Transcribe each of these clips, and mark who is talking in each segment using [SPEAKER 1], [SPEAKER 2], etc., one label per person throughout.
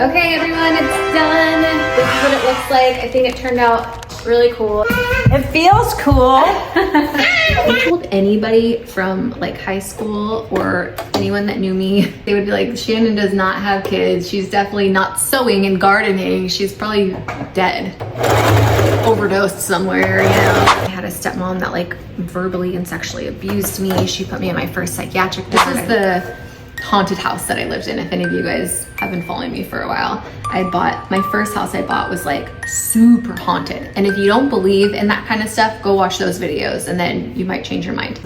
[SPEAKER 1] Okay, everyone, it's done. This is what it looks like. I think it turned out really cool.
[SPEAKER 2] It feels cool.
[SPEAKER 1] I told anybody from like high school or anyone that knew me, they would be like, Shannon does not have kids. She's definitely not sewing and gardening. She's probably dead. Overdosed somewhere, you know. I had a stepmom that like verbally and sexually abused me. She put me in my first psychiatric. This was the haunted house that I lived in. If any of you guys have been following me for a while, my first house I bought was like super haunted. And if you don't believe in that kind of stuff, go watch those videos and then you might change your mind.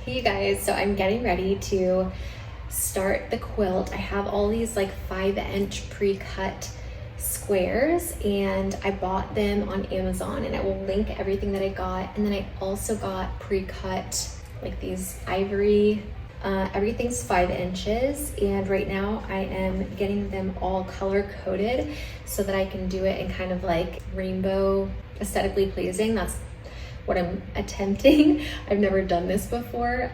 [SPEAKER 1] Hey you guys, so I'm getting ready to start the quilt. I have all these like 5-inch pre-cut squares and I bought them on Amazon, and I will link everything that I got. And then I also got pre-cut like these ivory, everything's 5 inches, and right now I am getting them all color coded so that I can do it in kind of like rainbow, aesthetically pleasing. That's what I'm attempting. I've never done this before,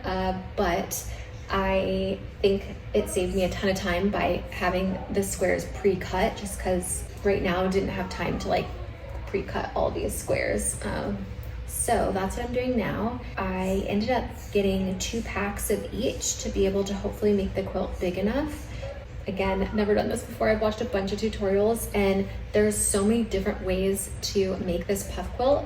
[SPEAKER 1] but I think it saved me a ton of time by having the squares pre-cut, just because right now I didn't have time to like pre-cut all these squares. So that's what I'm doing now. I ended up getting 2 packs of each to be able to hopefully make the quilt big enough. Again, never done this before. I've watched a bunch of tutorials and there's so many different ways to make this puff quilt,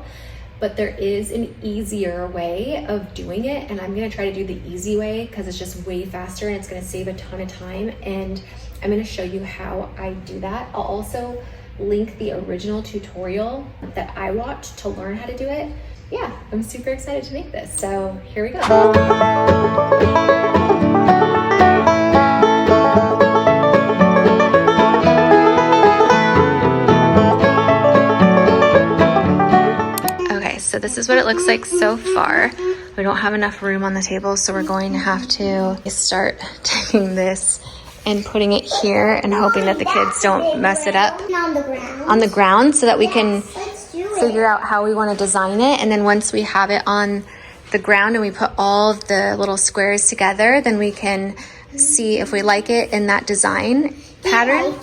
[SPEAKER 1] but there is an easier way of doing it, and I'm gonna try to do the easy way because it's just way faster and it's gonna save a ton of time, and I'm gonna show you how I do that. I'll also link the original tutorial that I watched to learn how to do it. Yeah, I'm super excited to make this. So here we go. Okay, so this is what it looks like so far. We don't have enough room on the table, so we're going to have to start taking this and putting it here and hoping that the kids don't mess it up on the ground so that we can figure out how we want to design it. And then once we have it on the ground and we put all of the little squares together, then we can see if we like it in that design pattern.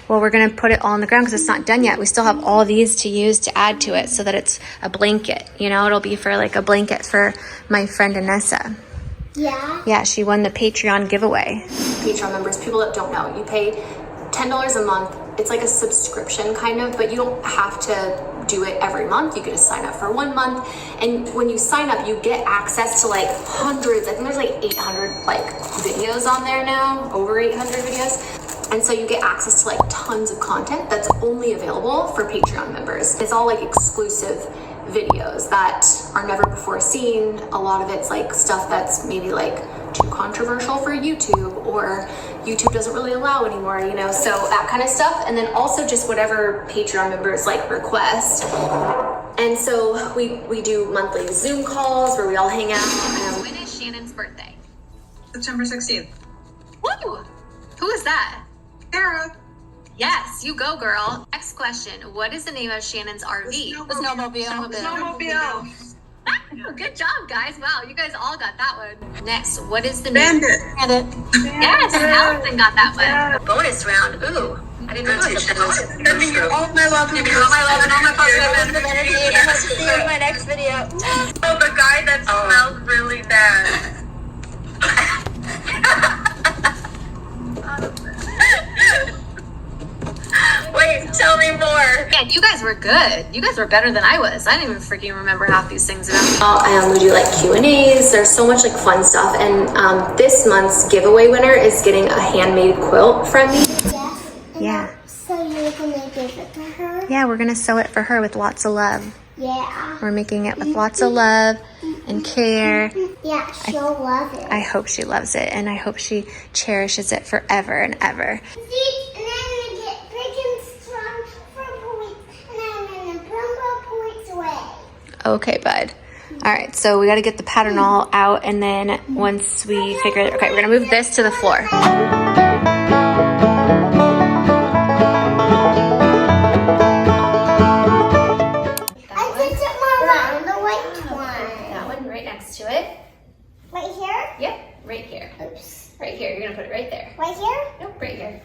[SPEAKER 1] Well, we're going to put it all on the ground because it's not done yet. We still have all these to use to add to it so that it's a blanket. You know, it'll be for like a blanket for my friend Anessa.
[SPEAKER 3] Yeah?
[SPEAKER 1] Yeah, she won the Patreon giveaway. Patreon members, people that don't know, you pay $10 a month. It's like a subscription kind of, but you don't have to do it every month. You can just sign up for 1 month. And when you sign up, you get access to like hundreds, I think there's like 800 like videos on there now, over 800 videos. And so you get access to like tons of content that's only available for Patreon members. It's all like exclusive videos that are never before seen. A lot of it's like stuff that's maybe like too controversial for YouTube, or YouTube doesn't really allow anymore, you know, so that kind of stuff. And then also just whatever Patreon members like request. And so we do monthly Zoom calls where we all hang out. When is Shannon's birthday?
[SPEAKER 2] September 16th.
[SPEAKER 1] Woo! Who is that?
[SPEAKER 2] Sarah.
[SPEAKER 1] Yes, you go, girl. Next question. What is the name of Shannon's RV?
[SPEAKER 2] The snowmobile.
[SPEAKER 1] Good job, guys. Wow, you guys all got that one. Next, what is the name?
[SPEAKER 2] Bandit.
[SPEAKER 1] Yes, Allison got that one. Bonus round. Ooh, I didn't know it.
[SPEAKER 2] Sending you all my love.
[SPEAKER 1] All my love and all my positive
[SPEAKER 3] energy, and I hope to see you in my next video.
[SPEAKER 2] Oh, the guy that smells really bad. Wait, tell me more.
[SPEAKER 1] Yeah, you guys were good. You guys were better than I was. I didn't even freaking remember half these things now. We do like Q&As. There's so much like fun stuff. And this month's giveaway winner is getting a handmade quilt from me.
[SPEAKER 3] Yes.
[SPEAKER 1] Yeah.
[SPEAKER 3] So you're gonna give it to her?
[SPEAKER 1] Yeah, we're gonna sew it for her with lots of love.
[SPEAKER 3] Yeah.
[SPEAKER 1] We're making it with lots of love and care.
[SPEAKER 3] Yeah, she'll love it.
[SPEAKER 1] I hope she loves it, and I hope she cherishes it forever and ever.
[SPEAKER 3] See, and I'm gonna get big and strong for points, and I'm gonna put points away.
[SPEAKER 1] Okay, bud. All right, so we got to get the pattern all out, and then once we figure it, okay, we're gonna move this to the floor. To it.
[SPEAKER 3] Right here?
[SPEAKER 1] Yep, right here.
[SPEAKER 3] Oops.
[SPEAKER 1] Right here. You're gonna put it right there.
[SPEAKER 3] Right here?
[SPEAKER 1] Nope, right here.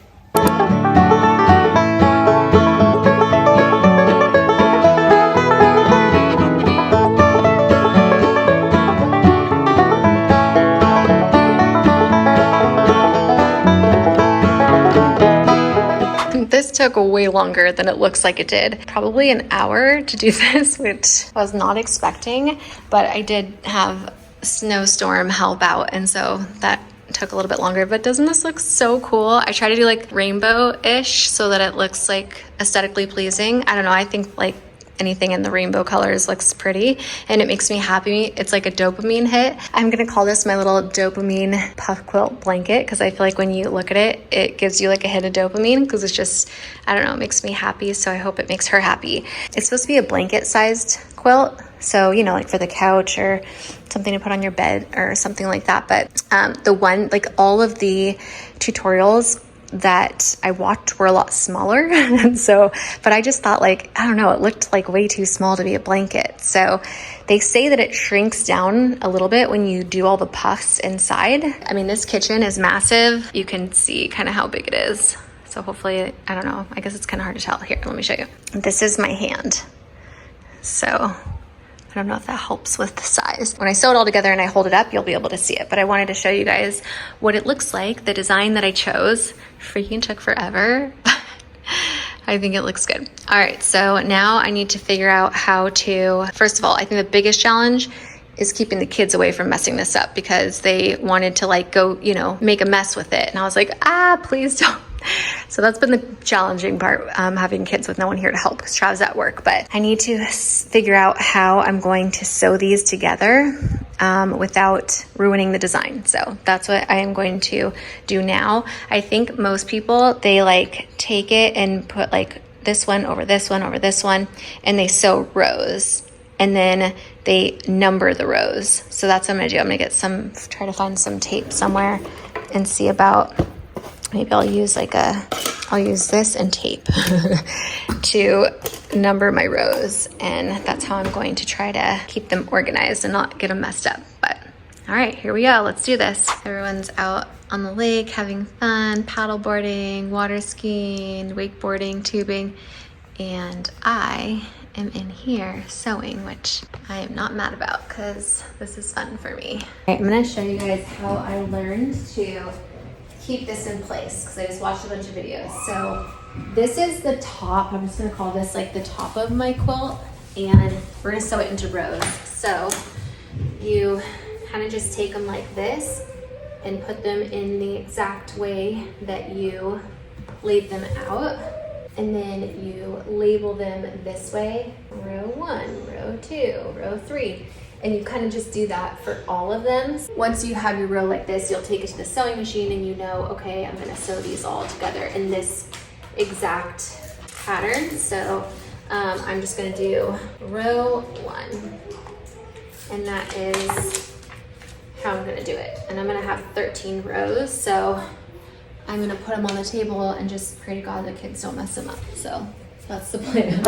[SPEAKER 1] took way longer than it looks like it did. Probably an hour to do this, which I was not expecting, but I did have snowstorm help out, and so that took a little bit longer. But doesn't this look so cool? I try to do like rainbow-ish so that it looks like aesthetically pleasing. I don't know, I think like anything in the rainbow colors looks pretty and it makes me happy. It's like a dopamine hit. I'm gonna call this my little dopamine puff quilt blanket because I feel like when you look at it, it gives you like a hit of dopamine because it's just, I don't know, it makes me happy. So I hope it makes her happy. It's supposed to be a blanket sized quilt. So, you know, like for the couch or something to put on your bed or something like that. But the one, like all of the tutorials that I watched were a lot smaller. And so, but I just thought like, I don't know, it looked like way too small to be a blanket. So they say that it shrinks down a little bit when you do all the puffs inside. I mean, this kitchen is massive. You can see kind of how big it is. So hopefully, I don't know, I guess it's kind of hard to tell. Here, let me show you. This is my hand. So I don't know if that helps with the size. When I sew it all together and I hold it up, you'll be able to see it. But I wanted to show you guys what it looks like, the design that I chose. Freaking took forever. I think it looks good. All right, so now I need to figure out how to, first of all, I think the biggest challenge is keeping the kids away from messing this up because they wanted to like go, you know, make a mess with it. And I was like, please don't. So that's been the challenging part, having kids with no one here to help because Trav's at work. But I need to figure out how I'm going to sew these together without ruining the design. So that's what I am going to do now. I think most people, they like take it and put like this one over this one over this one, and they sew rows. And then they number the rows. So that's what I'm gonna do. I'm gonna get try to find some tape somewhere and see about, maybe I'll use this and tape to number my rows. And that's how I'm going to try to keep them organized and not get them messed up. But all right, here we go. Let's do this. Everyone's out on the lake having fun, paddle boarding, water skiing, wakeboarding, tubing. And I am in here sewing, which I am not mad about because this is fun for me. All right, I'm gonna show you guys how I learned to keep this in place because I just watched a bunch of videos. So this is the top. I'm just gonna call this like the top of my quilt, and we're gonna sew it into rows. So you kind of just take them like this and put them in the exact way that you laid them out. And then you label them this way, row 1, row 2, row 3. And you kind of just do that for all of them. Once you have your row like this, you'll take it to the sewing machine and you know, okay, I'm gonna sew these all together in this exact pattern. So I'm just gonna do row 1. And that is how I'm gonna do it. And I'm gonna have 13 rows. So I'm gonna put them on the table and just pray to God the kids don't mess them up. So that's the plan.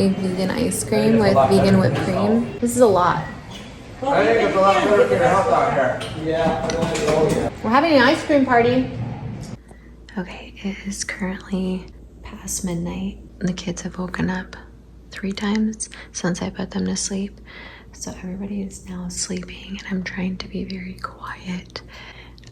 [SPEAKER 1] Vegan ice cream with vegan whipped cream. This is a lot.
[SPEAKER 4] I think it's a lot better for your health out here. Yeah.
[SPEAKER 1] We're having an ice cream party. Okay, it is currently past midnight. The kids have woken up 3 times since I put them to sleep. So everybody is now sleeping and I'm trying to be very quiet.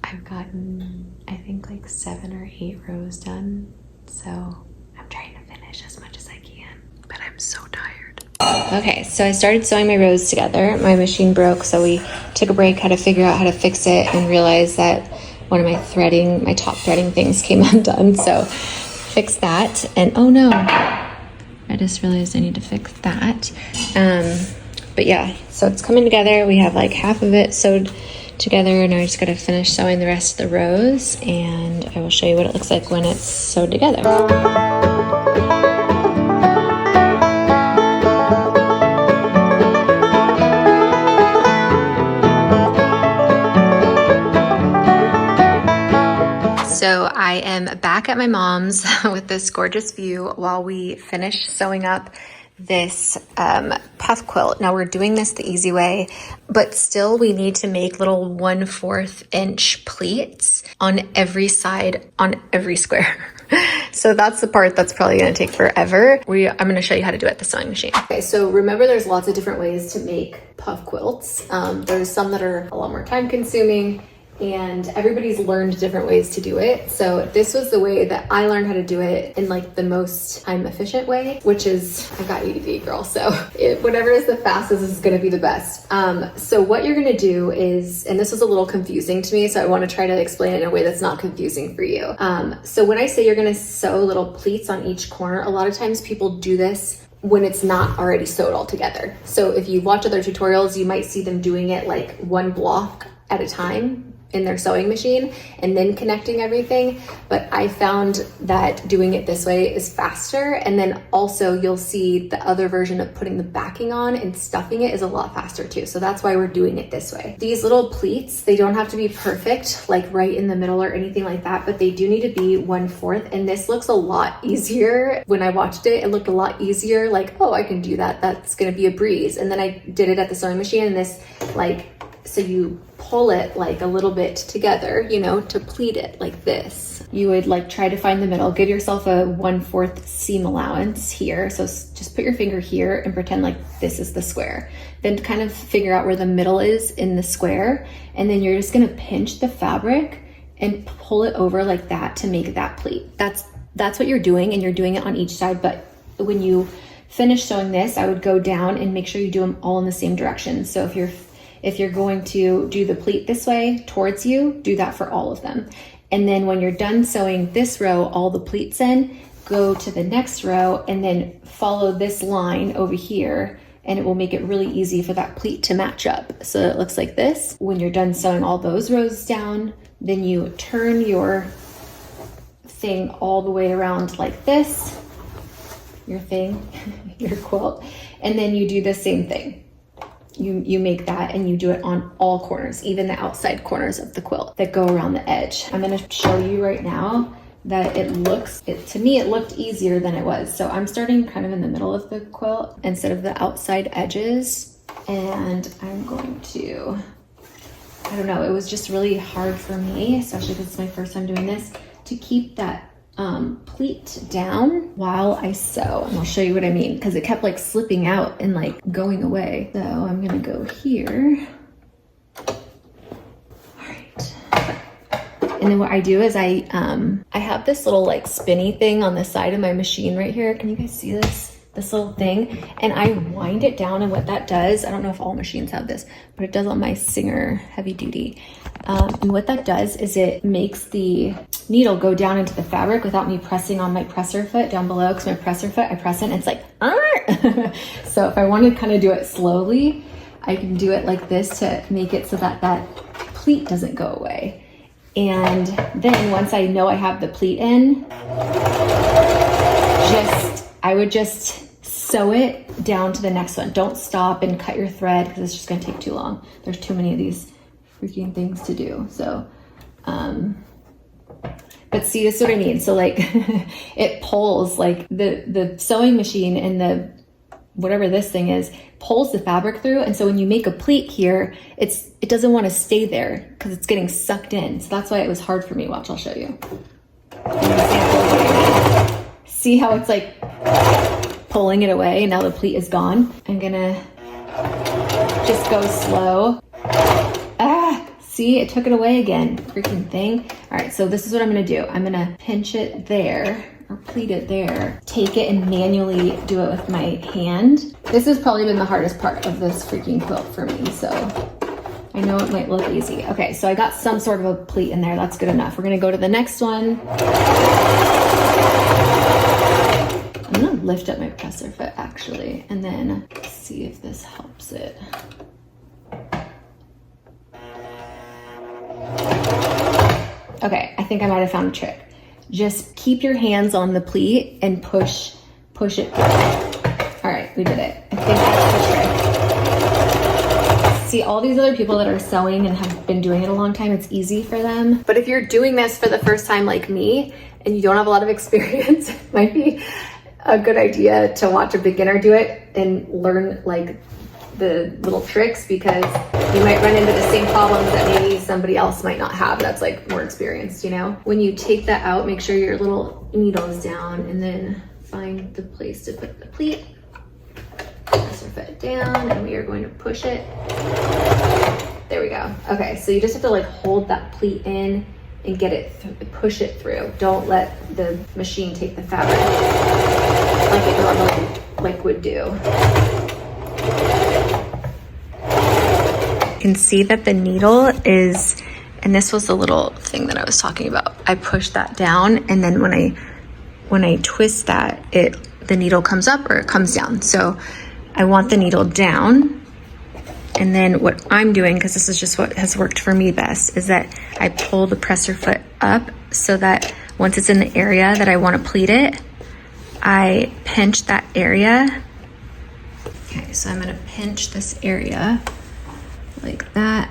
[SPEAKER 1] I've gotten, I think like 7 or 8 rows done. So I'm trying to finish as much as I can, but I'm so tired. Okay, so I started sewing my rows together. My machine broke, so we took a break, had to figure out how to fix it, and realized that one of my top threading things came undone. So fixed that, and oh no, I just realized I need to fix that. But yeah, so it's coming together. We have like half of it sewed together, and I just gotta finish sewing the rest of the rows, and I will show you what it looks like when it's sewed together. So I am back at my mom's with this gorgeous view while we finish sewing up this puff quilt. Now we're doing this the easy way, but still we need to make little 1/4 inch pleats on every side, on every square. So that's the part that's probably gonna take forever. I'm gonna show you how to do it at the sewing machine. Okay, so remember there's lots of different ways to make puff quilts. There's some that are a lot more time consuming, and everybody's learned different ways to do it. So this was the way that I learned how to do it in like the most time efficient way, which is, I got ADD, girl, so whatever is the fastest is gonna be the best. So what you're gonna do is, and this was a little confusing to me, so I wanna try to explain it in a way that's not confusing for you. So when I say you're gonna sew little pleats on each corner, a lot of times people do this when it's not already sewed all together. So if you watch other tutorials, you might see them doing it like one block at a time in their sewing machine and then connecting everything. But I found that doing it this way is faster. And then also you'll see the other version of putting the backing on and stuffing it is a lot faster too. So that's why we're doing it this way. These little pleats, they don't have to be perfect, like right in the middle or anything like that, but they do need to be 1/4. And this looks a lot easier. When I watched it, it looked a lot easier. Like, oh, I can do that. That's gonna be a breeze. And then I did it at the sewing machine, and this so you pull it like a little bit together, you know, to pleat it like this. You would like try to find the middle, give yourself a 1/4 seam allowance here. So just put your finger here and pretend like this is the square. Then kind of figure out where the middle is in the square. And then you're just gonna pinch the fabric and pull it over like that to make that pleat. That's what you're doing, and you're doing it on each side. But when you finish sewing this, I would go down and make sure you do them all in the same direction. So if you're going to do the pleat this way towards you, do that for all of them. And then when you're done sewing this row, all the pleats in, go to the next row and then follow this line over here, and it will make it really easy for that pleat to match up. So it looks like this. When you're done sewing all those rows down, then you turn your thing all the way around like this, your quilt, and then you do the same thing. You make that and you do it on all corners, even the outside corners of the quilt that go around the edge. I'm gonna show you right now that to me, it looked easier than it was. So I'm starting kind of in the middle of the quilt instead of the outside edges. And I'm going to, I don't know, it was just really hard for me, especially because it's my first time doing this, to keep that pleat down while I sew. And I'll show you what I mean, because it kept like slipping out and like going away. So I'm gonna go here. All right. And then what I do is I have this little like spinny thing on the side of my machine right here. Can you guys see this little thing? And I wind it down, and what that does, I don't know if all machines have this, but it does on my Singer heavy duty. And what that does is it makes the needle go down into the fabric without me pressing on my presser foot down below, because my presser foot, I press it and it's like, so if I want to kind of do it slowly, I can do it like this to make it so that that pleat doesn't go away. And then once I know I have the pleat in, I would just sew it down to the next one. Don't stop and cut your thread, because it's just gonna take too long. There's too many of these freaking things to do. So, but see, this is what I mean. So like it pulls, like the sewing machine and the, whatever this thing is, pulls the fabric through. And so when you make a pleat here, it doesn't want to stay there because it's getting sucked in. So that's why it was hard for me. Watch, I'll show you. See how it's like pulling it away and now the pleat is gone? I'm gonna just go slow. See, it took it away again, freaking thing. All right, so this is what I'm gonna do. I'm gonna pinch it there, or pleat it there, take it and manually do it with my hand. This has probably been the hardest part of this freaking quilt for me, so I know it might look easy. Okay, so I got some sort of a pleat in there. That's good enough. We're gonna go to the next one. I'm gonna lift up my presser foot actually, and then see if this helps it. Okay, I think I might have found a trick. Just keep your hands on the pleat and push it through. All right, we did it. I think that's the trick. See, all these other people that are sewing and have been doing it a long time, it's easy for them. But if you're doing this for the first time like me, and you don't have a lot of experience, it might be a good idea to watch a beginner do it and learn like the little tricks, because you might run into the same problems that maybe somebody else might not have that's like more experienced, you know? When you take that out, make sure your little needle is down and then find the place to put the pleat. Press your foot down and we are going to push it. There we go. Okay, so you just have to like hold that pleat in and get it, push it through. Don't let the machine take the fabric like it normally would do. You can see that the needle is, and this was the little thing that I was talking about. I push that down, and then when I twist that, the needle comes up or it comes down. So I want the needle down, and then what I'm doing, because this is just what has worked for me best, is that I pull the presser foot up so that once it's in the area that I want to pleat it, I pinch that area. Okay, so I'm gonna pinch this area like that,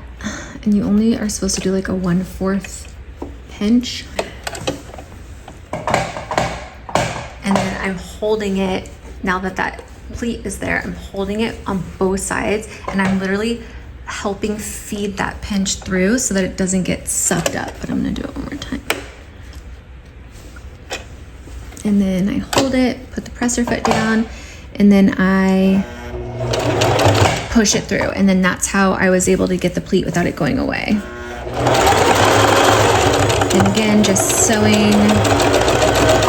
[SPEAKER 1] and you only are supposed to do like a 1/4 pinch, and then I'm holding it. Now that that pleat is there, I'm holding it on both sides, and I'm literally helping feed that pinch through so that it doesn't get sucked up. But I'm gonna do it one more time. And then I hold it, put the presser foot down, and then I push it through, and then that's how I was able to get the pleat without it going away. And again, just sewing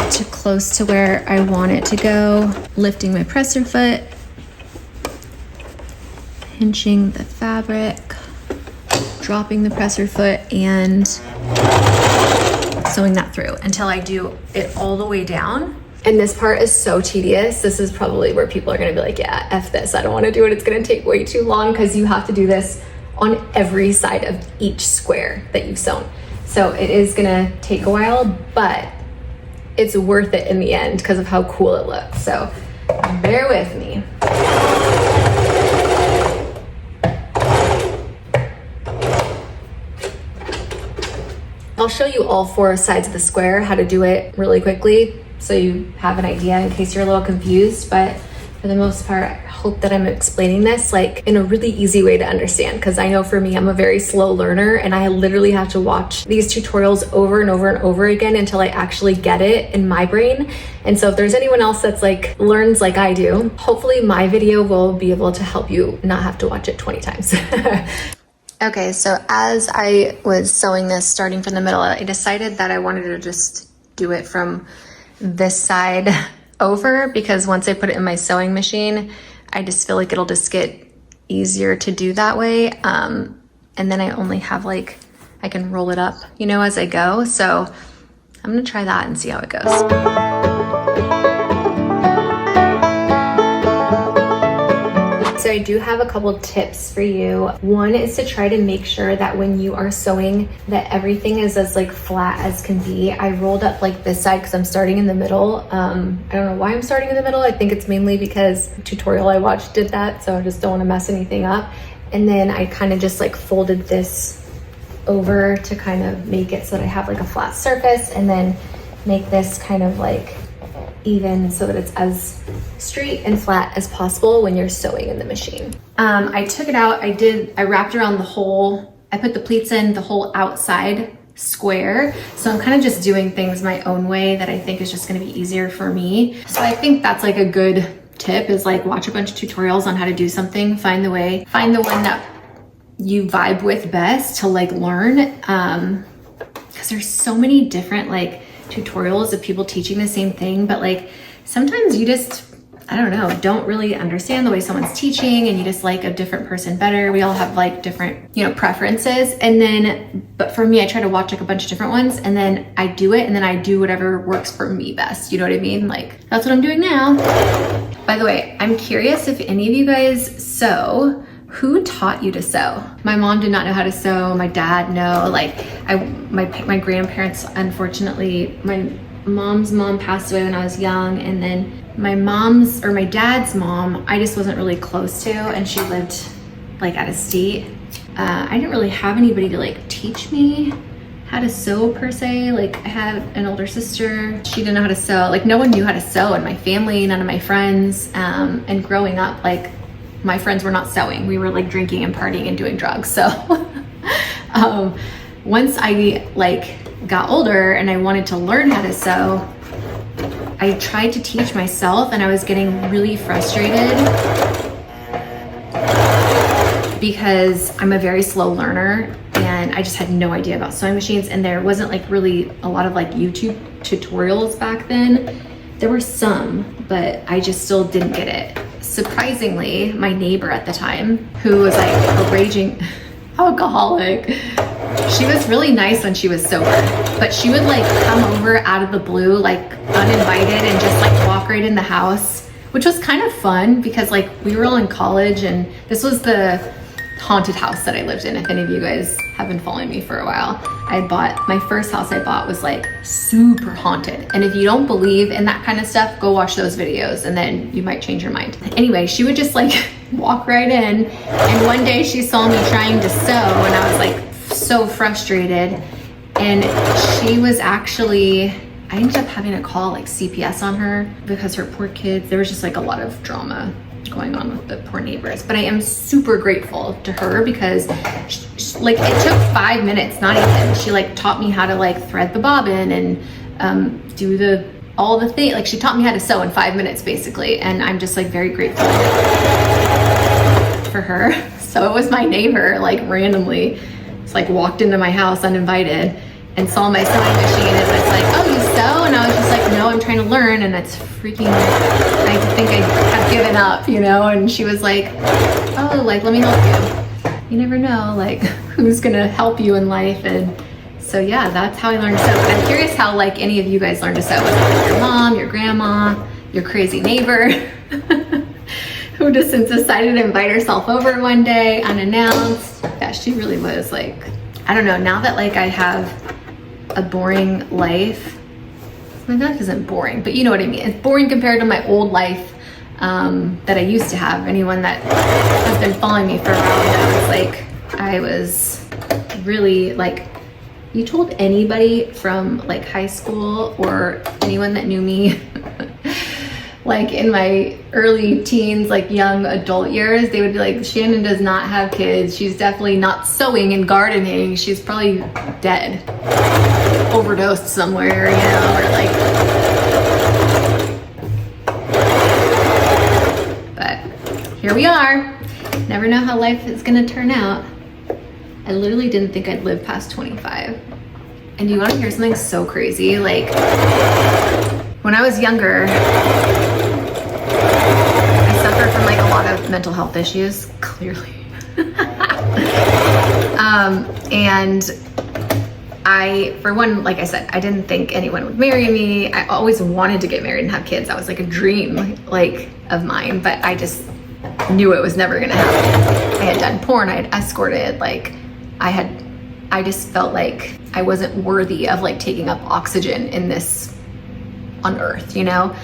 [SPEAKER 1] to close to where I want it to go, lifting my presser foot, pinching the fabric, dropping the presser foot, and sewing that through until I do it all the way down. And this part is so tedious. This is probably where people are gonna be like, yeah, F this, I don't wanna do it. It's gonna take way too long, because you have to do this on every side of each square that you've sewn. So it is gonna take a while, but it's worth it in the end because of how cool it looks. So bear with me. I'll show you all 4 sides of the square, how to do it really quickly, so you have an idea in case you're a little confused. But for the most part, I hope that I'm explaining this like in a really easy way to understand, because I know for me, I'm a very slow learner, and I literally have to watch these tutorials over and over and over again until I actually get it in my brain. And so if there's anyone else that's like learns like I do, hopefully my video will be able to help you not have to watch it 20 times. Okay, so as I was sewing this, starting from the middle, I decided that I wanted to just do it from this side over, because once I put it in my sewing machine, I just feel like it'll just get easier to do that way. And then I only have like, I can roll it up, you know, as I go. So I'm gonna try that and see how it goes. So I do have a couple tips for you. One is to try to make sure that when you are sewing that everything is as like flat as can be. I rolled up like this side because I'm starting in the middle. I don't know why I'm starting in the middle. I think it's mainly because the tutorial I watched did that, so I just don't want to mess anything up. And then I kind of just like folded this over to kind of make it so that I have like a flat surface, and then make this kind of like even so that it's as straight and flat as possible when you're sewing in the machine. I took it out, I wrapped around the whole, I put the pleats in the whole outside square. So I'm kind of just doing things my own way that I think is just gonna be easier for me. So I think that's like a good tip, is like watch a bunch of tutorials on how to do something, find the way, find the one that you vibe with best to like learn. Because there's so many different like tutorials of people teaching the same thing, but like sometimes you just, I don't know, don't really understand the way someone's teaching and you just like a different person better. We all have like different, you know, preferences. And then, but for me, I try to watch like a bunch of different ones and then I do it and then I do whatever works for me best. You know what I mean? Like that's what I'm doing now. By the way, I'm curious if any of you guys sew. Who taught you to sew? My mom did not know how to sew. My dad, no. Like my grandparents, unfortunately, my mom's mom passed away when I was young, and then my dad's mom, I just wasn't really close to, and she lived like out of state. I didn't really have anybody to like teach me how to sew per se. Like I had an older sister, she didn't know how to sew. Like no one knew how to sew in my family, none of my friends. And growing up, like my friends were not sewing. We were like drinking and partying and doing drugs. So once I like got older and I wanted to learn how to sew, I tried to teach myself and I was getting really frustrated because I'm a very slow learner and I just had no idea about sewing machines, and there wasn't like really a lot of like YouTube tutorials back then. There were some, but I just still didn't get it. Surprisingly, my neighbor at the time, who was like a raging alcoholic, she was really nice when she was sober, but she would like come over out of the blue, like uninvited, and just like walk right in the house, which was kind of fun because like we were all in college, and this was the haunted house that I lived in. If any of you guys have been following me for a while, my first house I bought was like super haunted. And if you don't believe in that kind of stuff, go watch those videos and then you might change your mind. Anyway, she would just like walk right in. And one day she saw me trying to sew and I was like so frustrated. And she was actually, I ended up having to call like CPS on her because her poor kids, there was just like a lot of drama going on with the poor neighbors. But I am super grateful to her because like it took 5 minutes, not even. She like taught me how to like thread the bobbin and do all the things. Like she taught me how to sew in 5 minutes basically. And I'm just like very grateful for her. So it was my neighbor, like randomly, just like walked into my house uninvited and saw my sewing machine and was like, oh, you sew? And I was just like, no, I'm trying to learn. And it's freaking, I think I have given up, you know? And she was like, oh, like, let me help you. You never know, like, who's gonna help you in life. And so yeah, that's how I learned to sew. But I'm curious how like any of you guys learned to sew. Was it your mom, your grandma, your crazy neighbor who just decided to invite herself over one day unannounced? Yeah, she really was like, I don't know, now that like I have a boring life, my life isn't boring, but you know what I mean. It's boring compared to my old life that I used to have. Anyone that has been following me for a while knows, like, I was really like, you told anybody from like high school or anyone that knew me like in my early teens, like young adult years, they would be like, Shannon does not have kids. She's definitely not sewing and gardening. She's probably dead, overdosed somewhere, you know, or like. But here we are. Never know how life is gonna turn out. I literally didn't think I'd live past 25. And do you want to hear something so crazy? Like, when I was younger, I suffered from like a lot of mental health issues, clearly. And for one, like I said, I didn't think anyone would marry me. I always wanted to get married and have kids. That was like a dream like of mine, but I just knew it was never gonna happen. I had done porn, I had escorted, like I just felt like I wasn't worthy of like taking up oxygen in this, on earth, you know?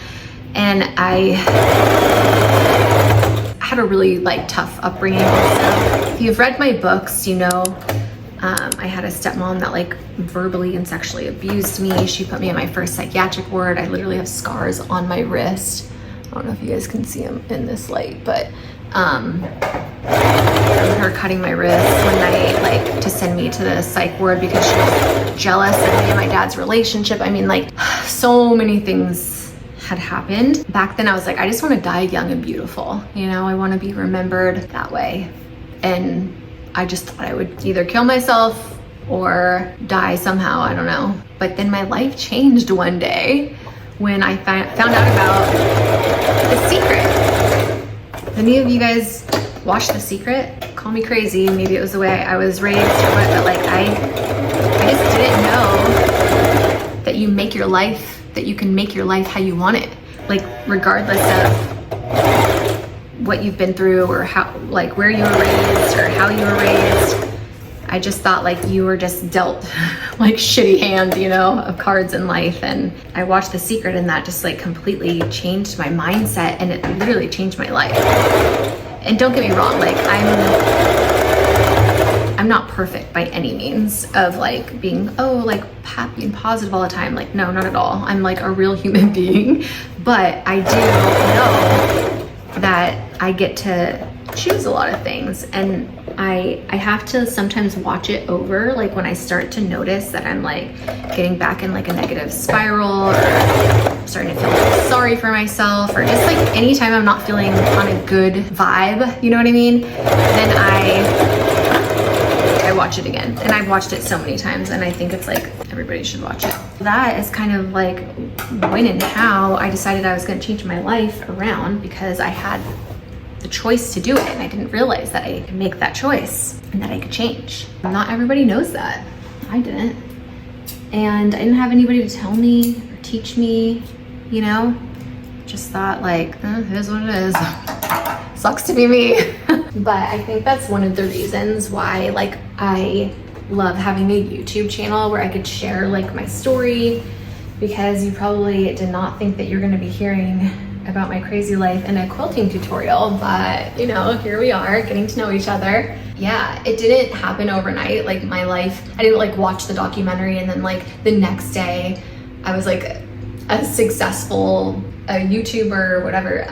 [SPEAKER 1] And I had a really like tough upbringing and stuff. If you've read my books, you know, I had a stepmom that like verbally and sexually abused me. She put me in my first psychiatric ward. I literally have scars on my wrist. I don't know if you guys can see them in this light, but her cutting my wrist one night, like to send me to the psych ward because she was jealous of me and my dad's relationship. I mean, like, so many things had happened. Back then I was like, I just want to die young and beautiful. You know, I want to be remembered that way. And I just thought I would either kill myself or die somehow, I don't know. But then my life changed one day when I found out about The Secret. If any of you guys watch The Secret, call me crazy, maybe it was the way I was raised or what, but like I just didn't know that you make your life, that you can make your life how you want it. Like regardless of what you've been through or how, like where you were raised or how you were raised. I just thought like you were just dealt like shitty hand, you know, of cards in life. And I watched The Secret and that just like completely changed my mindset and it literally changed my life. And don't get me wrong, like I'm not perfect by any means of like being, oh, like happy and positive all the time. Like, no, not at all. I'm like a real human being, but I do know that I get to choose a lot of things. And I have to sometimes watch it over, like when I start to notice that I'm like getting back in like a negative spiral or starting to feel sorry for myself or just like anytime I'm not feeling on a good vibe, you know what I mean? Then I watch it again. And I've watched it so many times and I think it's like everybody should watch it. That is kind of like when and how I decided I was going to change my life around because I had the choice to do it and I didn't realize that I could make that choice and that I could change. Not everybody knows that. I didn't. And I didn't have anybody to tell me or teach me, you know? Just thought like, it is what it is. Sucks to be me. But I think that's one of the reasons why like I love having a YouTube channel where I could share like my story, because you probably did not think that you're gonna be hearing about my crazy life in a quilting tutorial, but you know, here we are getting to know each other. Yeah, it didn't happen overnight. Like my life, I didn't like watch the documentary and then like the next day I was like a successful YouTuber or whatever.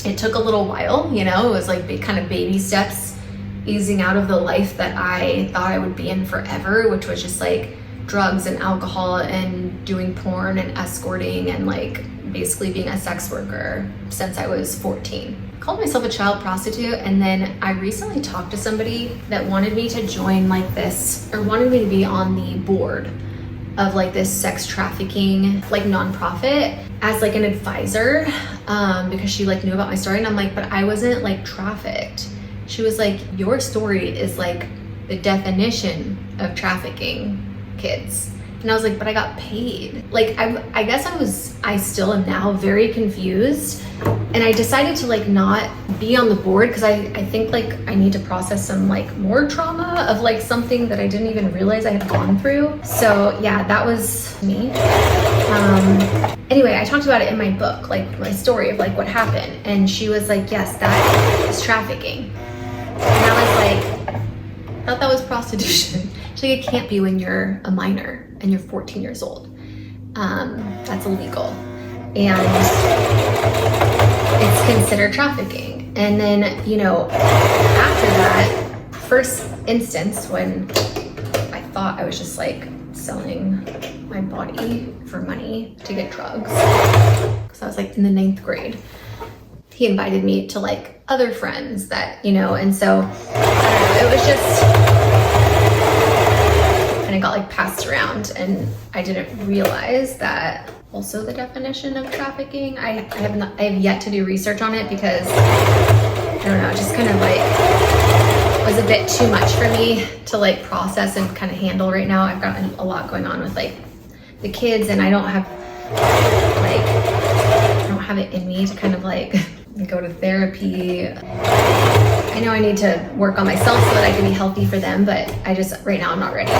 [SPEAKER 1] It took a little while, you know, it was like big kind of baby steps, easing out of the life that I thought I would be in forever, which was just like drugs and alcohol and doing porn and escorting and like basically being a sex worker since I was 14. I called myself a child prostitute, and then I recently talked to somebody that wanted me to join like this, or wanted me to be on the board of like this sex trafficking like nonprofit as like an advisor, because she like knew about my story, and I'm like, but I wasn't like trafficked. She was like, your story is like the definition of trafficking kids. And I was like, but I got paid. Like, I guess I still am now very confused. And I decided to like not be on the board because I think like I need to process some like more trauma of like something that I didn't even realize I had gone through. So yeah, that was me. Anyway, I talked about it in my book, like my story of like what happened. And she was like, yes, that is trafficking. And I was like, I thought that was prostitution. She's like, it can't be when you're a minor and you're 14 years old. That's illegal. And it's considered trafficking. And then, you know, after that first instance when I thought I was just like selling my body for money to get drugs, because I was like in the 9th grade, he invited me to like other friends that, you know, and so I don't know, it was just, and it got like passed around, and I didn't realize that also the definition of trafficking. I have yet to do research on it because I don't know, it just kind of like was a bit too much for me to like process and kind of handle right now. I've got a lot going on with like the kids, and I don't have it in me to kind of like go to therapy. I know I need to work on myself so that I can be healthy for them, but I just, right now I'm not ready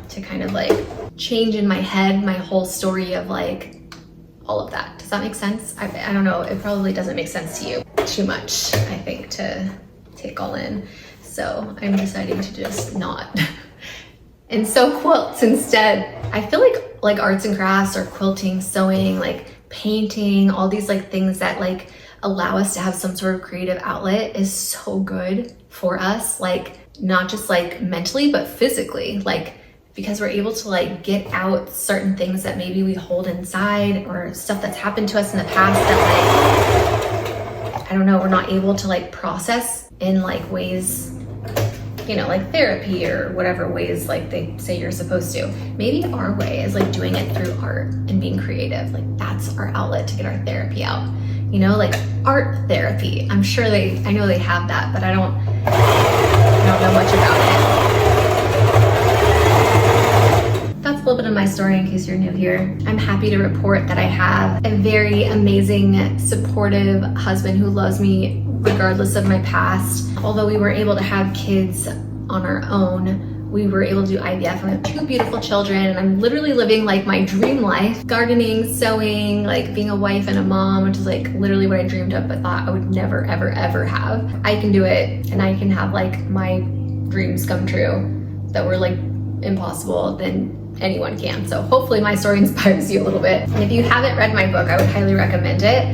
[SPEAKER 1] to kind of like change in my head my whole story of like all of that. Does that make sense? I don't know, it probably doesn't make sense to you too much, I think, to take all in. So I'm deciding to just not. And so quilts instead. I feel like arts and crafts or quilting, sewing, like painting, all these like things that like allow us to have some sort of creative outlet is so good for us, like not just like mentally, but physically, like because we're able to like get out certain things that maybe we hold inside or stuff that's happened to us in the past that like, I don't know, we're not able to like process in like ways, you know, like therapy or whatever ways like they say you're supposed to. Maybe our way is like doing it through art and being creative. Like that's our outlet to get our therapy out. You know, like art therapy. I'm sure I know they have that, but I don't know much about it. That's a little bit of my story in case you're new here. I'm happy to report that I have a very amazing, supportive husband who loves me regardless of my past. Although we weren't able to have kids on our own, we were able to do IVF and we have 2 beautiful children, and I'm literally living like my dream life. Gardening, sewing, like being a wife and a mom, which is like literally what I dreamed of but thought I would never, ever, ever have. I can do it, and I can have like my dreams come true that were like impossible, then anyone can. So hopefully my story inspires you a little bit. And if you haven't read my book, I would highly recommend it.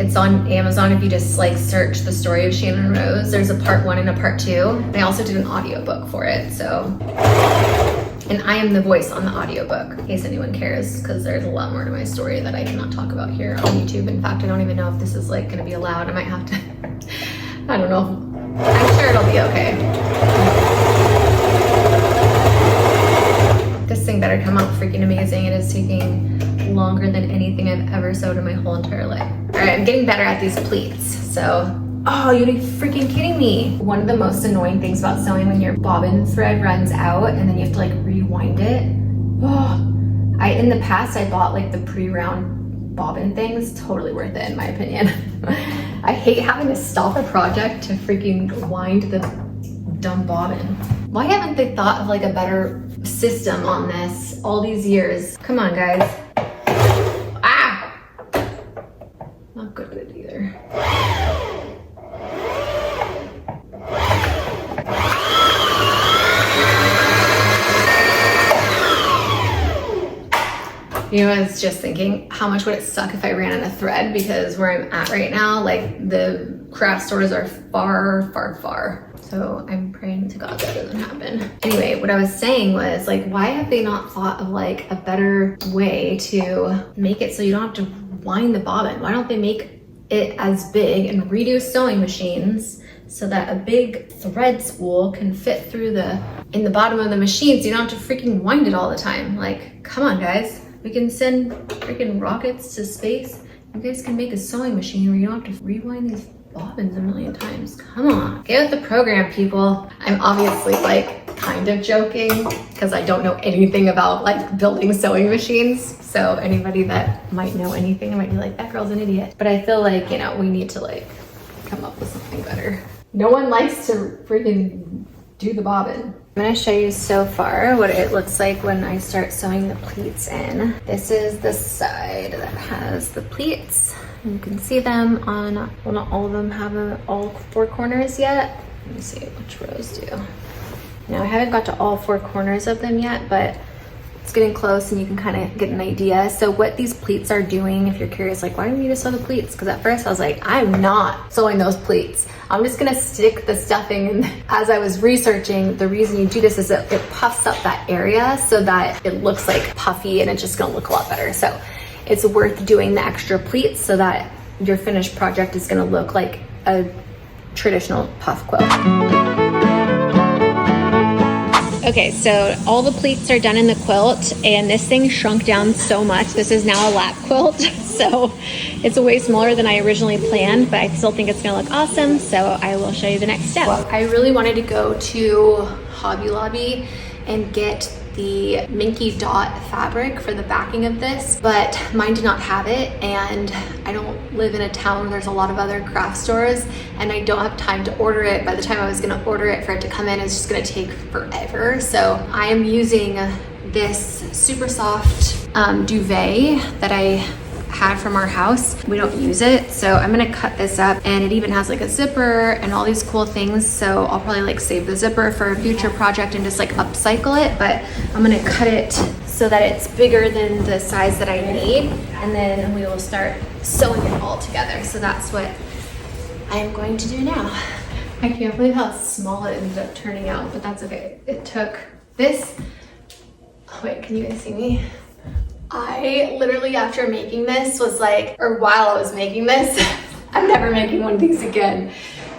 [SPEAKER 1] It's on Amazon if you just like search The Story of Channon Rose. There's a part 1 and a part 2. I also did an audiobook for it, so. And I am the voice on the audiobook, in case anyone cares, because there's a lot more to my story that I cannot talk about here on YouTube. In fact, I don't even know if this is like gonna be allowed. I might have to, I don't know. I'm sure it'll be okay. This thing better come out freaking amazing. It is taking longer than anything I've ever sewed in my whole entire life. All right, I'm getting better at these pleats. So, oh, you're freaking kidding me. One of the most annoying things about sewing when your bobbin thread runs out and then you have to like rewind it. Oh, in the past, I bought like the pre-round bobbin things. Totally worth it in my opinion. I hate having to stop a project to freaking wind the dumb bobbin. Why haven't they thought of like a better system on this all these years? Come on, guys. Ah! Not good at it either. You know, I was just thinking, how much would it suck if I ran out of thread? Because where I'm at right now, like the craft stores are far, far, far. So I'm praying to God that doesn't happen. Anyway, what I was saying was like, why have they not thought of like a better way to make it so you don't have to wind the bobbin? Why don't they make it as big and redo sewing machines so that a big thread spool can fit through in the bottom of the machine so you don't have to freaking wind it all the time? Like, come on guys. We can send freaking rockets to space. You guys can make a sewing machine where you don't have to rewind these bobbins a million times. Come on, get with the program, people. I'm obviously like kind of joking because I don't know anything about like building sewing machines. So anybody that might know anything, I might be like, that girl's an idiot. But I feel like, you know, we need to like come up with something better. No one likes to freaking do the bobbin. I'm gonna show you so far what it looks like when I start sewing the pleats in. This is the side that has the pleats. You can see them on, well, not all of them have all 4 corners yet. Let me see which rows do. Now I haven't got to all 4 corners of them yet, but it's getting close and you can kind of get an idea. So what these pleats are doing, if you're curious, like, why do you need to sew the pleats? Because at first I was like, I'm not sewing those pleats. I'm just gonna stick the stuffing. And as I was researching, the reason you do this is that it puffs up that area so that it looks like puffy and it's just gonna look a lot better. So it's worth doing the extra pleats so that your finished project is gonna look like a traditional puff quilt. Okay, so all the pleats are done in the quilt and this thing shrunk down so much. This is now a lap quilt. So it's way smaller than I originally planned, but I still think it's gonna look awesome. So I will show you the next step. I really wanted to go to Hobby Lobby and get the Minky Dot fabric for the backing of this, but mine did not have it, and I don't live in a town where there's a lot of other craft stores, and I don't have time to order it. By the time I was gonna order it for it to come in, it's just gonna take forever. So I am using this super soft duvet that I had from our house. We don't use it, so I'm gonna cut this up, and it even has like a zipper and all these cool things. So I'll probably like save the zipper for a future project and just like upcycle it, but I'm gonna cut it so that it's bigger than the size that I need, and then we will start sewing it all together. So that's what I am going to do now. I can't believe how small it ended up turning out, but that's okay. It took this, oh wait, can you guys see me? I literally, after making this, was like, or while I was making this, I'm never making one of these again,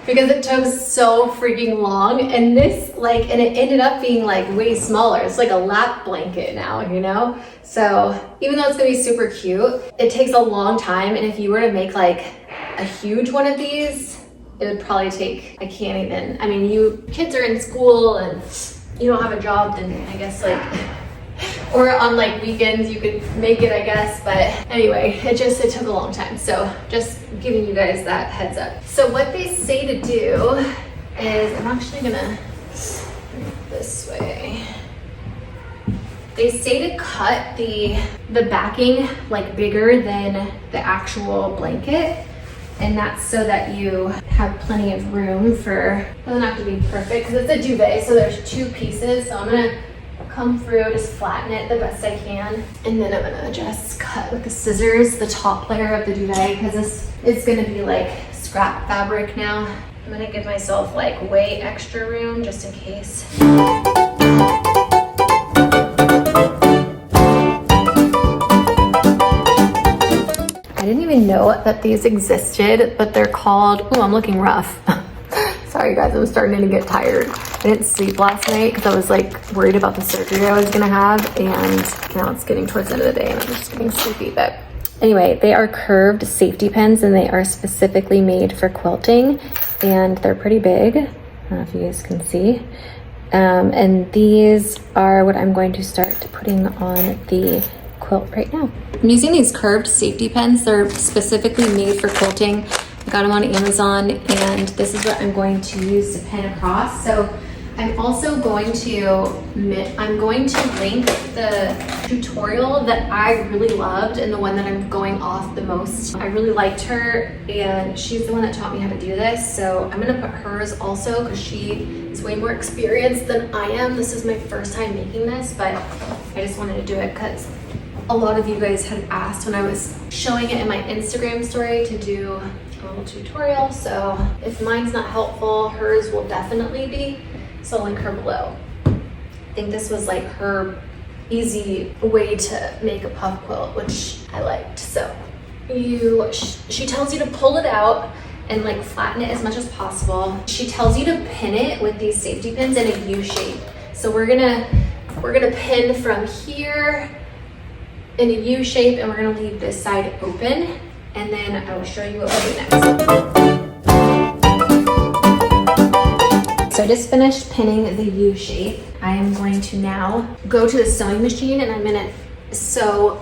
[SPEAKER 1] because it took so freaking long. And this, like, and it ended up being like way smaller. It's like a lap blanket now, you know? So even though it's gonna be super cute, it takes a long time. And if you were to make like a huge one of these, it would probably take, I can't even, I mean, you kids are in school and you don't have a job, then I guess like, or on like weekends you could make it, I guess. But anyway, it took a long time. So just giving you guys that heads up. So what they say to do is, I'm actually gonna bring it this way. They say to cut the backing like bigger than the actual blanket. And that's so that you have plenty of room for, it doesn't have to be perfect because it's a duvet, so there's two pieces. So I'm gonna come through, just flatten it the best I can. And then I'm gonna just cut with the scissors the top layer of the duvet, because this is gonna be like scrap fabric now. I'm gonna give myself like way extra room just in case. I didn't even know that these existed, but they're called, oh, I'm looking rough. Sorry guys, I'm starting to get tired. I didn't sleep last night because I was like worried about the surgery I was gonna have, and now it's getting towards the end of the day and I'm just getting sleepy. But anyway, they are curved safety pins and they are specifically made for quilting, and they're pretty big. I don't know if you guys can see. And these are what I'm going to start putting on the quilt right now. I'm using these curved safety pins. They're specifically made for quilting. I got them on Amazon, and this is what I'm going to use to pin across. So I'm also going to link the tutorial that I really loved and the one that I'm going off the most. I really liked her, and she's the one that taught me how to do this. So I'm gonna put hers also because she is way more experienced than I am. This is my first time making this, but I just wanted to do it because a lot of you guys had asked when I was showing it in my Instagram story to do a little tutorial. So if mine's not helpful, hers will definitely be. So I'll link her below. I think this was like her easy way to make a puff quilt, which I liked. So she tells you to pull it out and like flatten it as much as possible. She tells you to pin it with these safety pins in a U shape. So we're gonna pin from here in a U shape, and we're gonna leave this side open, and then I will show you what we'll do next. So I just finished pinning the U shape. I am going to now go to the sewing machine and I'm gonna sew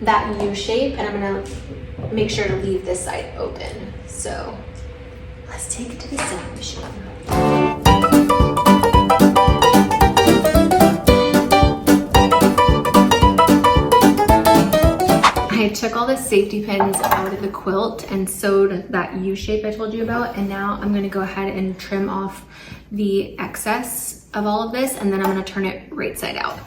[SPEAKER 1] that U shape, and I'm gonna make sure to leave this side open. So let's take it to the sewing machine. I took all the safety pins out of the quilt and sewed that U shape I told you about, and now I'm gonna go ahead and trim off the excess of all of this, and then I'm gonna turn it right side out.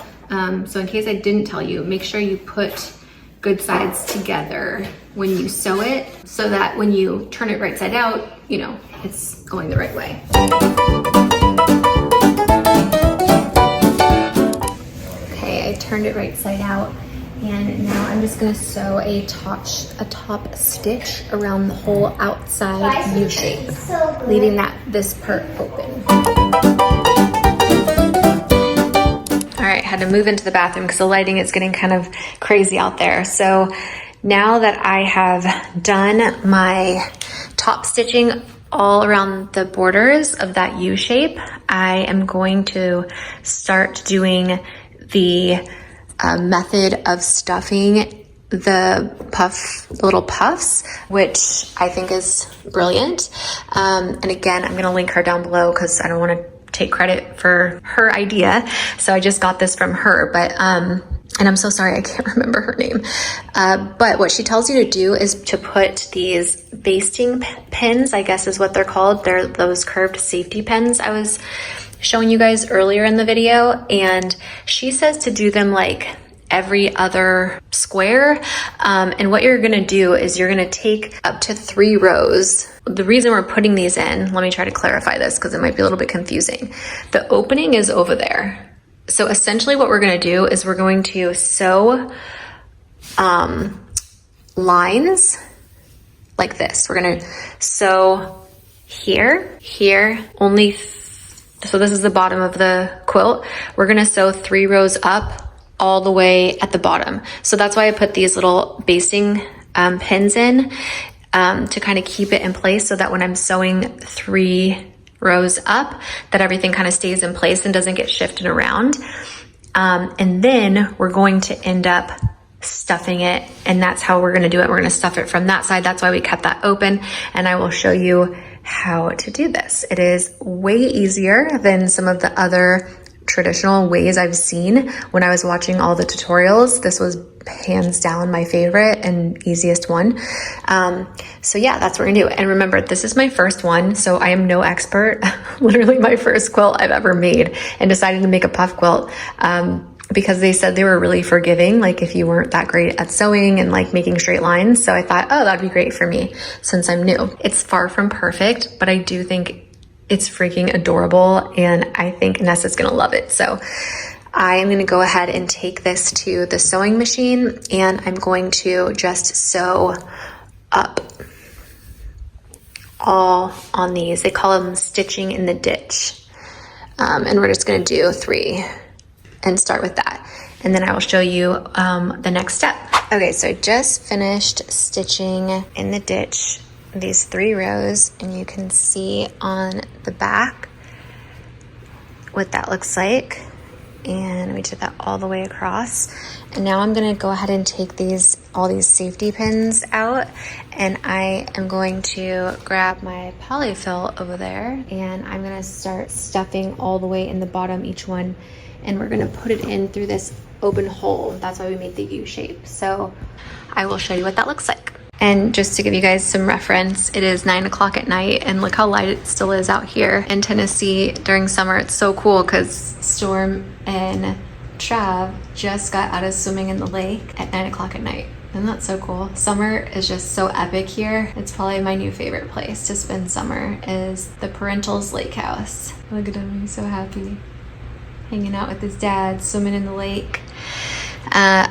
[SPEAKER 1] So in case I didn't tell you, make sure you put good sides together when you sew it, so that when you turn it right side out, you know, it's going the right way. Okay, I turned it right side out. And now I'm just gonna sew a top stitch around the whole outside U shape, leaving this part open. All right, had to move into the bathroom because the lighting is getting kind of crazy out there. So now that I have done my top stitching all around the borders of that U shape, I am going to start doing the method of stuffing the little puffs, which I think is brilliant. And again, I'm gonna link her down below because I don't want to take credit for her idea. So I just got this from her, but and I'm so sorry, I can't remember her name. But what she tells you to do is to put these basting pins, I guess is what they're called. They're those curved safety pins I was showing you guys earlier in the video. And she says to do them like every other square. And what you're gonna do is you're gonna take up to 3 rows. The reason we're putting these in, let me try to clarify this because it might be a little bit confusing. The opening is over there. So essentially what we're gonna do is we're going to sew lines like this. We're gonna sew here, here, so this is the bottom of the quilt. We're gonna sew 3 rows up all the way at the bottom. So that's why I put these little basting pins in to kind of keep it in place so that when I'm sewing 3 rows up, that everything kind of stays in place and doesn't get shifted around. And then we're going to end up stuffing it, and that's how we're gonna do it. We're gonna stuff it from that side. That's why we kept that open, and I will show you how to do this. It is way easier than some of the other traditional ways I've seen when I was watching all the tutorials. This was hands down my favorite and easiest one. So yeah, that's what we're gonna do. And remember, this is my first one, so I am no expert. Literally my first quilt I've ever made, and decided to make a puff quilt because they said they were really forgiving, like if you weren't that great at sewing and like making straight lines. So I thought, oh, that'd be great for me since I'm new. It's far from perfect, but I do think it's freaking adorable, and I think Nessa's gonna love it. So I am gonna go ahead and take this to the sewing machine, and I'm going to just sew up all on these. They call them stitching in the ditch. And we're just gonna do 3 and start with that. And then I will show you the next step. Okay, so I just finished stitching in the ditch these 3 rows, and you can see on the back what that looks like. And we did that all the way across. And now I'm gonna go ahead and take all these safety pins out, and I am going to grab my polyfill over there, and I'm gonna start stuffing all the way in the bottom each one, and we're gonna put it in through this open hole. That's why we made the U shape. So I will show you what that looks like. And just to give you guys some reference, it is 9 o'clock at night, and look how light it still is out here in Tennessee during summer. It's so cool because Storm and Trav just got out of swimming in the lake at 9 o'clock at night. Isn't that so cool? Summer is just so epic here. It's probably my new favorite place to spend summer is the Parental's Lake House. Look at him, he's so happy. Hanging out with his dad, swimming in the lake.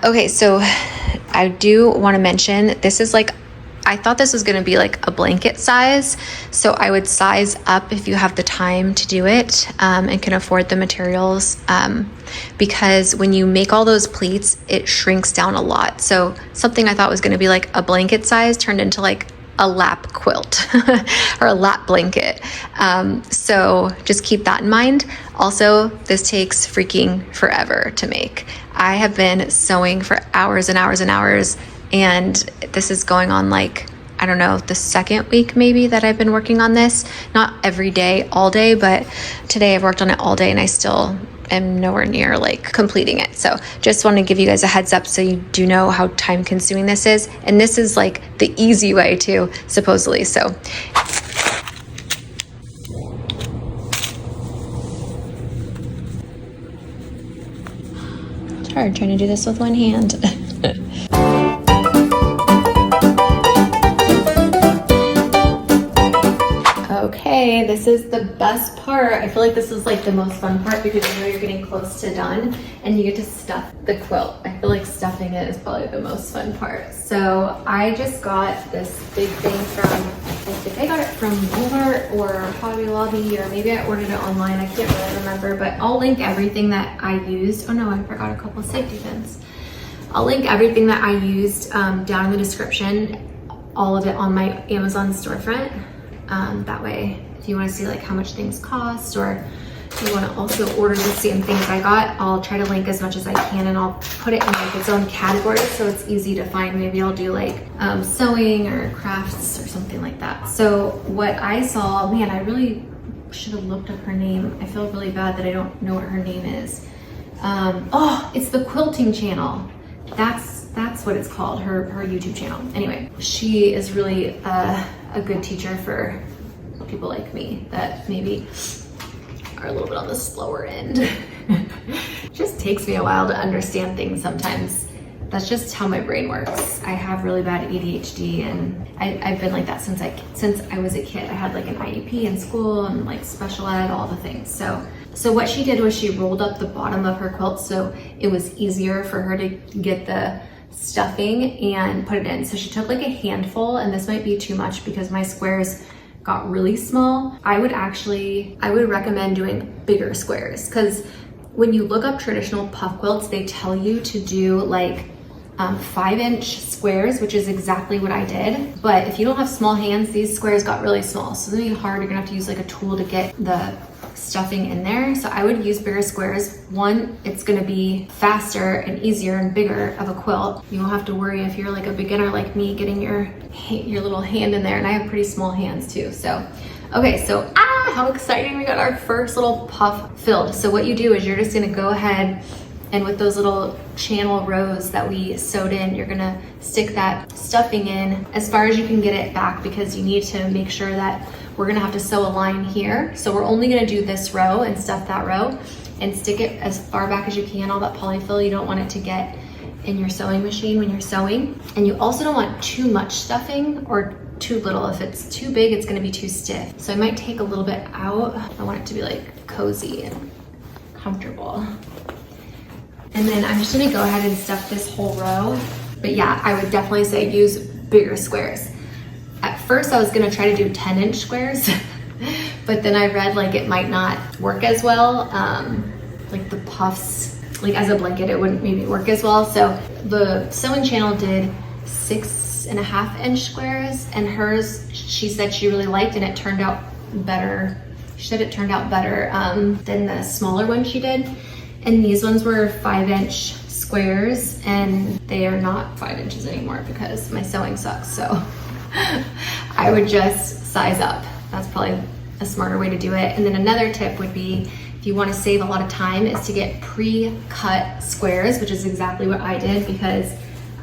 [SPEAKER 1] Okay, so I do want to mention, this is like, I thought this was going to be like a blanket size. So I would size up if you have the time to do it and can afford the materials. Because when you make all those pleats, it shrinks down a lot. So something I thought was going to be like a blanket size turned into like a lap quilt or a lap blanket. So just keep that in mind. Also, this takes freaking forever to make. I have been sewing for hours and hours and hours, and this is going on like, I don't know, the 2nd week maybe that I've been working on this. Not every day, all day, but today I've worked on it all day, and I still am nowhere near like completing it. So just want to give you guys a heads up so you do know how time consuming this is. And this is like the easy way too, supposedly. So it's hard trying to do this with one hand. Okay, this is the best part. I feel like this is like the most fun part because you know you're getting close to done and you get to stuff the quilt. I feel like stuffing it is probably the most fun part. So I just got this big thing from, I think I got it from Walmart or Hobby Lobby, or maybe I ordered it online. I can't really remember, but I'll link everything that I used. Oh no, I forgot a couple of safety pins. I'll link everything that I used down in the description, all of it on my Amazon storefront. That way, if you want to see like how much things cost, or if you want to also order the same things I got, I'll try to link as much as I can, and I'll put it in like its own category so it's easy to find. Maybe I'll do like sewing or crafts or something like that. So what I saw, man, I really should have looked up her name. I feel really bad that I don't know what her name is. Oh, it's the Quilting Channel. That's what it's called, her YouTube channel. Anyway, she is really a good teacher for people like me that maybe are a little bit on the slower end. just takes me a while to understand things sometimes. That's just how my brain works. I have really bad ADHD, and I've been like that since I was a kid. I had like an IEP in school and like special ed, all the things. So what she did was she rolled up the bottom of her quilt so it was easier for her to get the stuffing and put it in. So she took like a handful, and this might be too much because my squares got really small. I would recommend doing bigger squares, because when you look up traditional puff quilts, they tell you to do like 5-inch squares, which is exactly what I did. But if you don't have small hands, these squares got really small. So it's gonna be hard. You're gonna have to use like a tool to get the stuffing in there. So I would use bigger squares. One, it's gonna be faster and easier and bigger of a quilt. You won't have to worry if you're like a beginner like me getting your little hand in there. And I have pretty small hands too. So, okay, so how exciting. We got our first little puff filled. So what you do is you're just gonna go ahead and with those little channel rows that we sewed in, you're gonna stick that stuffing in as far as you can get it back, because you need to make sure that we're gonna have to sew a line here. So we're only gonna do this row and stuff that row and stick it as far back as you can. All that polyfill, you don't want it to get in your sewing machine when you're sewing. And you also don't want too much stuffing or too little. If it's too big, it's gonna be too stiff. So I might take a little bit out. I want it to be like cozy and comfortable. And then I'm just gonna go ahead and stuff this whole row. But yeah, I would definitely say use bigger squares. At first I was gonna try to do 10-inch squares, but then I read like it might not work as well. Like the puffs, like as a blanket, it wouldn't maybe work as well. So the sewing channel did 6.5-inch squares, and hers, she said she really liked, and it turned out better. She said it turned out better than the smaller one she did. And these ones were 5-inch squares, and they are not 5 inches anymore because my sewing sucks. So I would just size up. That's probably a smarter way to do it. And then another tip would be, if you want to save a lot of time, is to get pre-cut squares, which is exactly what I did, because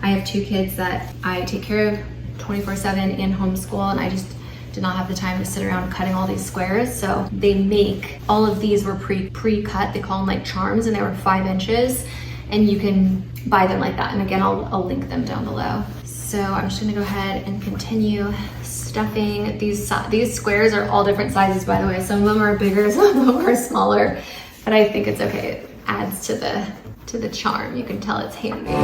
[SPEAKER 1] I have 2 kids that I take care of 24/7 in homeschool, and I just did not have the time to sit around cutting all these squares. So they make, all of these were pre-cut. They call them like charms, and they were 5 inches, and you can buy them like that. And again, I'll link them down below. So I'm just gonna go ahead and continue stuffing. These squares are all different sizes, by the way. Some of them are bigger, some of them are smaller, but I think it's okay. It adds to the charm. You can tell it's handmade.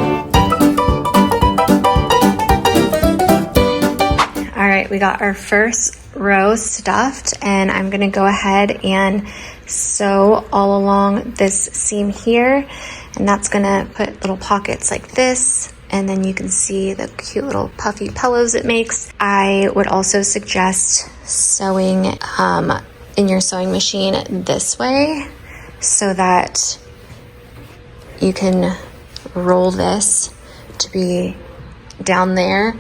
[SPEAKER 1] All right, we got our first row stuffed, and I'm gonna go ahead and sew all along this seam here, and that's gonna put little pockets like this, and then you can see the cute little puffy pillows it makes. I would also suggest sewing in your sewing machine this way so that you can roll this to be down there,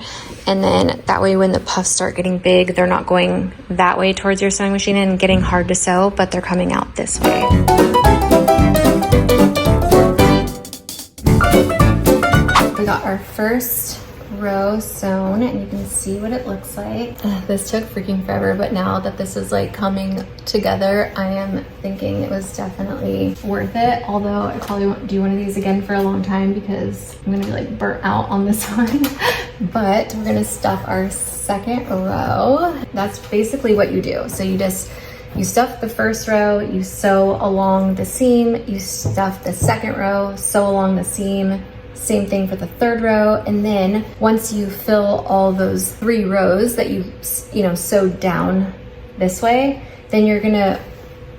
[SPEAKER 1] and then that way when the puffs start getting big, they're not going that way towards your sewing machine and getting hard to sew, but they're coming out this way. We got our first row sewn, and you can see what it looks like. This took freaking forever, but now that this is like coming together, I am thinking it was definitely worth it. Although I probably won't do one of these again for a long time because I'm gonna be like burnt out on this one. But we're gonna stuff our second row. That's basically what you do. So you stuff the first row, you sew along the seam, you stuff the second row, sew along the seam. Same thing for the third row, and then once you fill all those 3 rows that you sewed down this way, then you're gonna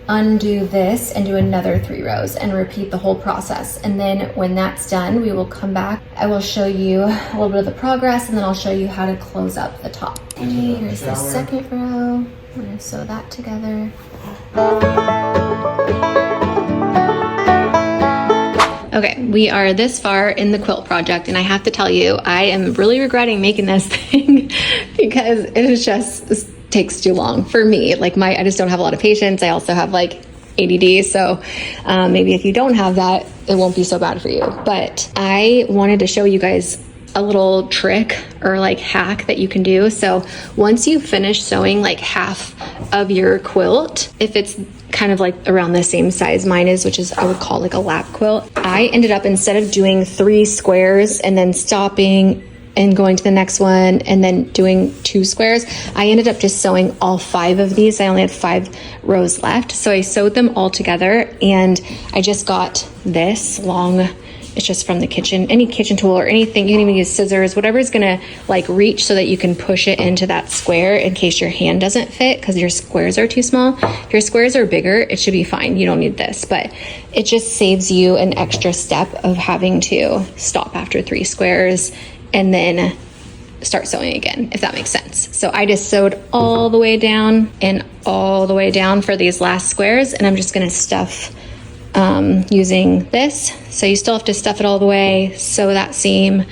[SPEAKER 1] undo this and do another 3 rows and repeat the whole process. And then when that's done, we will come back. I will show you a little bit of the progress, and then I'll show you how to close up the top. Okay, here's the second row. We're gonna sew that together. Okay, we are this far in the quilt project, and I have to tell you, I am really regretting making this thing because it takes too long for me. Like I just don't have a lot of patience. I also have like ADD, so maybe if you don't have that, it won't be so bad for you. But I wanted to show you guys a little trick or like hack that you can do. So once you finish sewing like half of your quilt, if it's kind of like around the same size mine is, which is I would call like a lap quilt, I ended up, instead of doing 3 squares and then stopping and going to the next one and then doing 2 squares, I ended up just sewing all 5 of these. I only had 5 rows left, so I sewed them all together, and I just got this long, it's just from the kitchen, any kitchen tool or anything. You can even use scissors, whatever's gonna like reach so that you can push it into that square in case your hand doesn't fit because your squares are too small. If your squares are bigger, it should be fine. You don't need this, but it just saves you an extra step of having to stop after 3 squares and then start sewing again, if that makes sense. So I just sewed all the way down and all the way down for these last squares, and I'm just gonna stuff using this. So you still have to stuff it all the way, sew that seam,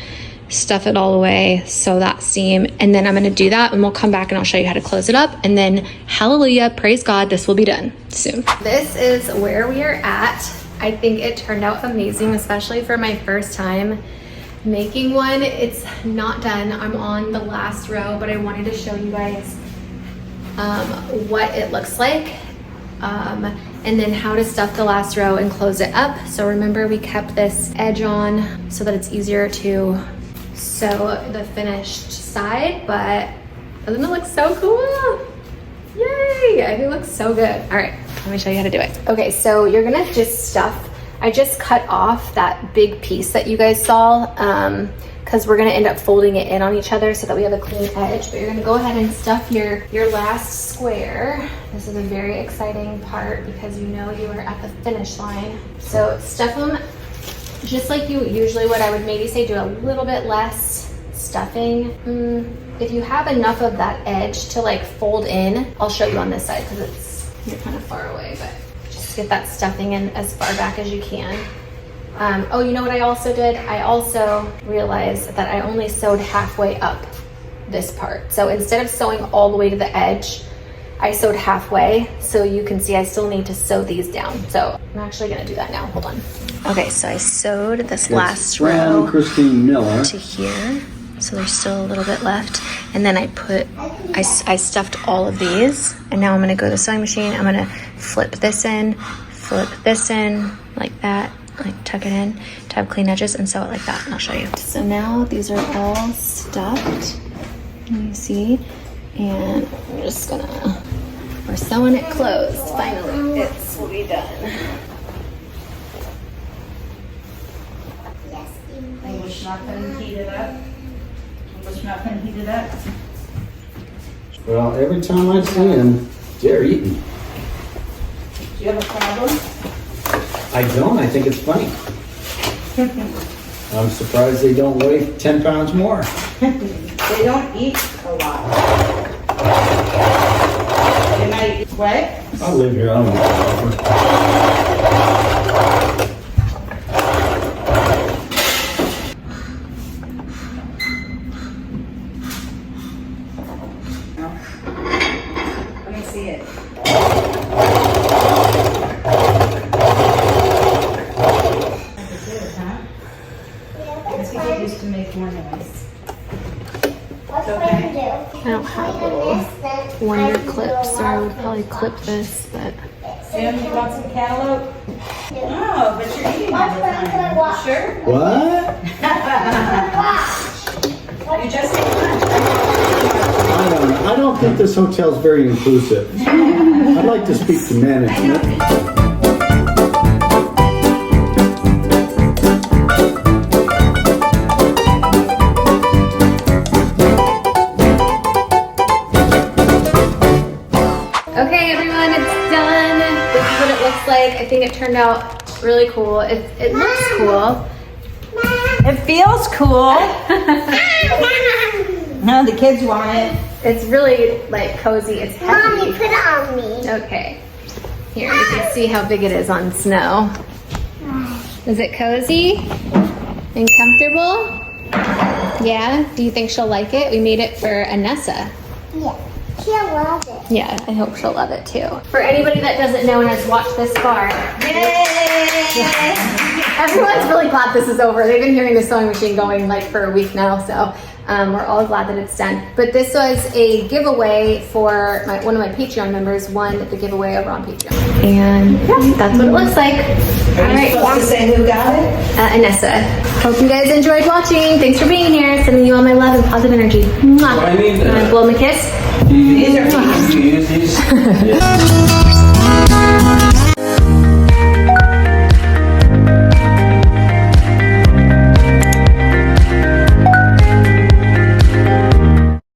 [SPEAKER 1] stuff it all the way, sew that seam, and then I'm gonna do that and we'll come back and I'll show you how to close it up, and then hallelujah, praise God, this will be done soon. This is where we are at. I think it turned out amazing, especially for my first time making one. It's not done. I'm on the last row, but I wanted to show you guys what it looks like. And then how to stuff the last row and close it up. So remember, we kept this edge on so that it's easier to sew the finished side, but doesn't it look so cool? Yay, I think it looks so good. All right, let me show you how to do it. Okay, so you're gonna just stuff, I just cut off that big piece that you guys saw, because we're gonna end up folding it in on each other so that we have a clean edge. But you're gonna go ahead and stuff your last square. This is a very exciting part because you know you are at the finish line. So stuff them just like you usually would. I would maybe say do a little bit less stuffing. If you have enough of that edge to like fold in, I'll show you on this side because you're kind of far away, but just get that stuffing in as far back as you can. Oh, you know what I also did? I also realized that I only sewed halfway up this part. So instead of sewing all the way to the edge, I sewed halfway. So you can see I still need to sew these down. So I'm actually gonna do that now, hold on. Okay, so I sewed this last row
[SPEAKER 4] Christine Miller
[SPEAKER 1] to here. So there's still a little bit left. And then I stuffed all of these. And now I'm gonna go to the sewing machine. I'm gonna flip this in like that. Like tuck it in to have clean edges and sew it like that, and I'll show you. So now these are all stuffed, you see, and I'm just gonna, we're sewing it closed. Finally, it's will be done.
[SPEAKER 5] English muffin heated up. English muffin heated up.
[SPEAKER 4] Well, every time I see him, they're eating.
[SPEAKER 5] Do you have a problem?
[SPEAKER 4] I don't. I think it's funny. I'm surprised they don't weigh 10 pounds more.
[SPEAKER 5] They don't eat a lot. They might eat what?
[SPEAKER 4] I'll live here. I don't know.
[SPEAKER 5] Let me see it. To make more noise.
[SPEAKER 1] I don't have little wonder clips, so I would probably clip this, but.
[SPEAKER 5] Sam, you want some cantaloupe? No, but you're eating all the time. You sure?
[SPEAKER 4] What?
[SPEAKER 5] You just ate lunch.
[SPEAKER 4] I don't think this hotel's very inclusive. I'd like to speak to management.
[SPEAKER 1] Okay, everyone, it's done. This is what it looks like. I think it turned out really cool. It looks cool.
[SPEAKER 5] It feels cool. No, the kids want it.
[SPEAKER 1] It's really like cozy. It's
[SPEAKER 3] Mommy,
[SPEAKER 1] heavy.
[SPEAKER 3] put it on me.
[SPEAKER 1] Okay. Here, you can see how big it is on snow. Is it cozy and comfortable? Yeah? Do you think she'll like it? We made it for Anessa.
[SPEAKER 3] Yeah, she'll love it.
[SPEAKER 1] Yeah, I hope she'll love it too. For anybody that doesn't know and has watched this far,
[SPEAKER 5] Yay!
[SPEAKER 1] Everyone's really glad this is over. They've been hearing the sewing machine going like for a week now, so we're all glad that it's done. But this was a giveaway for one of my Patreon members won the giveaway over on Patreon. And yeah, that's what it looks like. All right.
[SPEAKER 5] Supposed to say who got it?
[SPEAKER 1] Anessa. Hope you guys enjoyed watching. Thanks for being here. Sending you all my love and positive energy. Mwah.
[SPEAKER 6] I need
[SPEAKER 1] Wanna blow them a kiss?
[SPEAKER 6] you use these? Yeah.